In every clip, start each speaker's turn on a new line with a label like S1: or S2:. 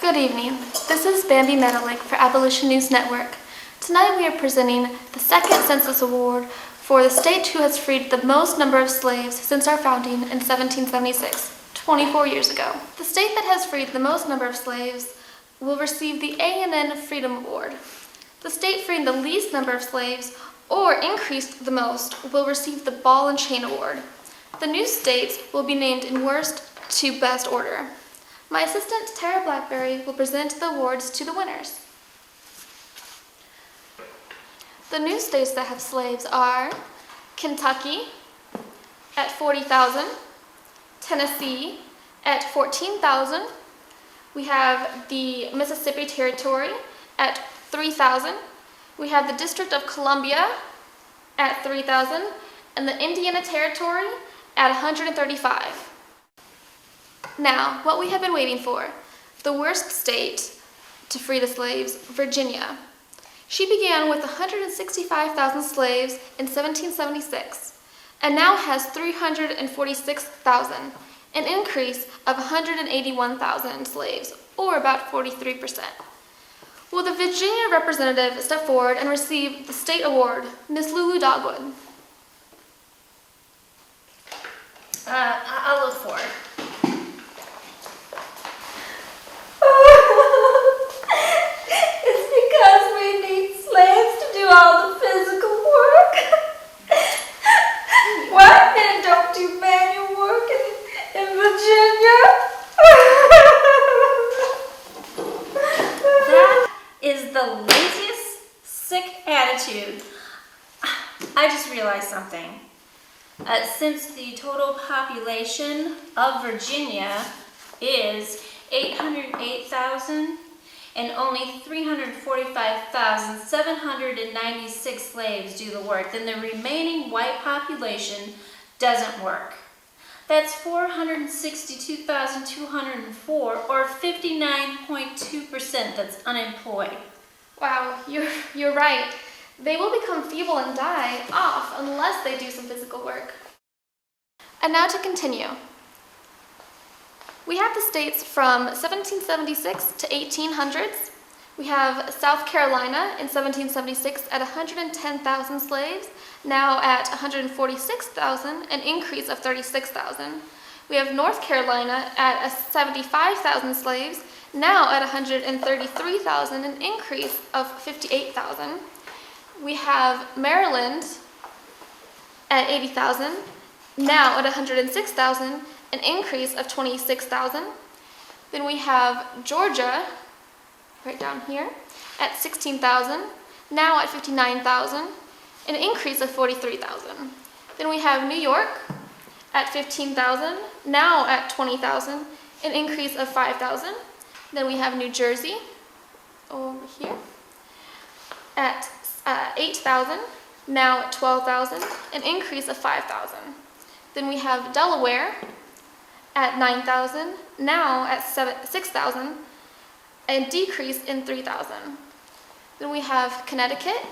S1: Good evening. This is Bambi Menelik for Abolition News Network. Tonight we are presenting the second Census Award for the state who has freed the most number of slaves since our founding in 1776, 24 years ago. The state that has freed the most number of slaves will receive the A&N Freedom Award. The state freeing the least number of slaves or increased the most will receive the Ball and Chain Award. The new states will be named in worst to best order. My assistant, Tara Blackberry, will present the awards to the winners. The new states that have slaves are Kentucky at 40,000, Tennessee at 14,000. We have the Mississippi Territory at 3,000. We have the District of Columbia at 3,000 and the Indiana Territory at 135. Now, what we have been waiting for, the worst state to free the slaves, Virginia. She began with 165,000 slaves in 1776 and now has 346,000, an increase of 181,000 slaves, or about 43%. Will the Virginia representative step forward and receive the state award, Ms. Lulu Dogwood?
S2: I'll look for it.
S3: It's because we need slaves to do all the physical work. White men don't do manual work in Virginia.
S2: That is the laziest, sick attitude. I just realized something. Since the total population of Virginia is 808,000 and only 345,796 slaves do the work, then the remaining white population doesn't work. That's 462,204, or 59.2% that's unemployed.
S1: Wow, you're right. They will become feeble and die off unless they do some physical work. And now to continue. We have the states from 1776 to 1800s. We have South Carolina in 1776 at 110,000 slaves, now at 146,000, an increase of 36,000. We have North Carolina at 75,000 slaves, now at 133,000, an increase of 58,000. We have Maryland at 80,000, now at 106,000, an increase of 26,000. Then we have Georgia, right down here, at 16,000, now at 59,000, an increase of 43,000. Then we have New York at 15,000, now at 20,000, an increase of 5,000. Then we have New Jersey, over here, at 8,000, now at 12,000, an increase of 5,000. Then we have Delaware at 9,000, now at 6,000, a decrease in 3,000. Then we have Connecticut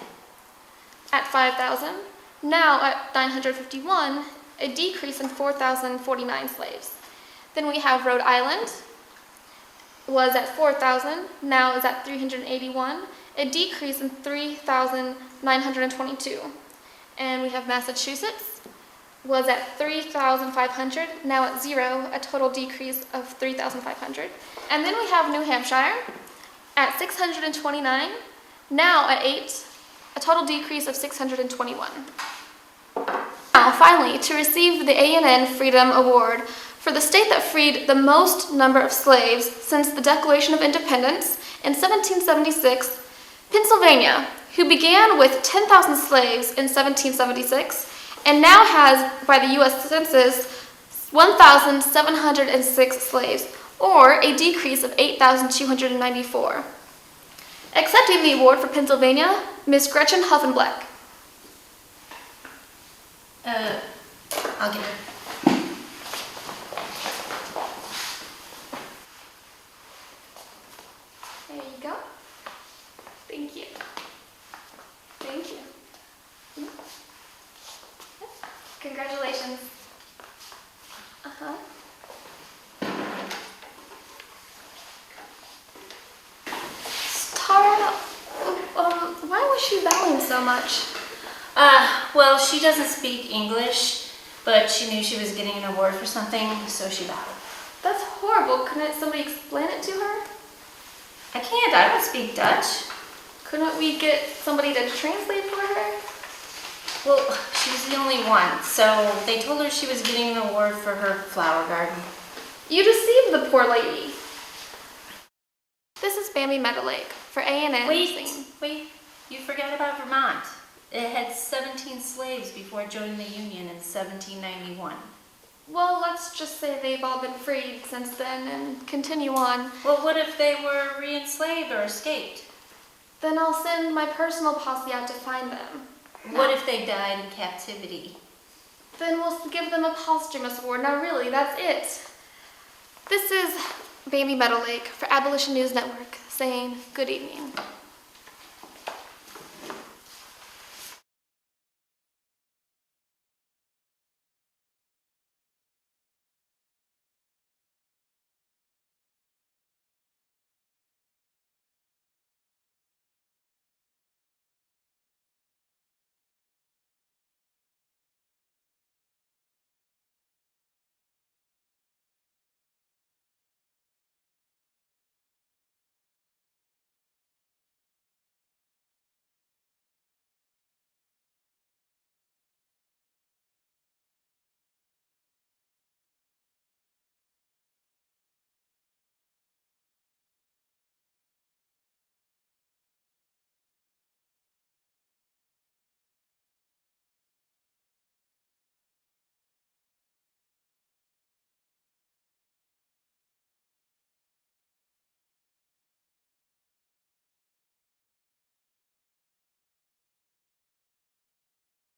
S1: at 5,000, now at 951, a decrease in 4,049 slaves. Then we have Rhode Island, was at 4,000, now is at 381, a decrease in 3,922. And we have Massachusetts, was at 3,500, now at 0, a total decrease of 3,500. And then we have New Hampshire at 629, now at 8, a total decrease of 621. Now, finally, to receive the A&N Freedom Award for the state that freed the most number of slaves since the Declaration of Independence in 1776, Pennsylvania, who began with 10,000 slaves in 1776 and now has, by the U.S. Census, 1,706 slaves, or a decrease of 8,294. Accepting the award for Pennsylvania, Ms. Gretchen Huffenbleck.
S2: I'll get it.
S1: There you go. Thank you. Thank you. Congratulations. Why was she bowing so much?
S2: Well, she doesn't speak English, but she knew she was getting an award for something, so she bowed.
S1: That's horrible. Couldn't somebody explain it to her?
S2: I can't, I don't speak Dutch.
S1: Couldn't we get somebody to translate for her?
S2: Well, she was the only one, so they told her she was getting an award for her flower garden.
S1: You deceived the poor lady. This is Bambi Meadow Lake for A&N.
S2: Wait, you forgot about Vermont. It had 17 slaves before joining the Union in 1791.
S1: Well, let's just say they've all been freed since then and continue on.
S2: Well, what if they were re-enslaved or escaped?
S1: Then I'll send my personal posse out to find them.
S2: What if they died in captivity?
S1: Then we'll give them a posthumous award. Now really, that's it. This is Bambi Meadow Lake for Abolition News Network saying good evening.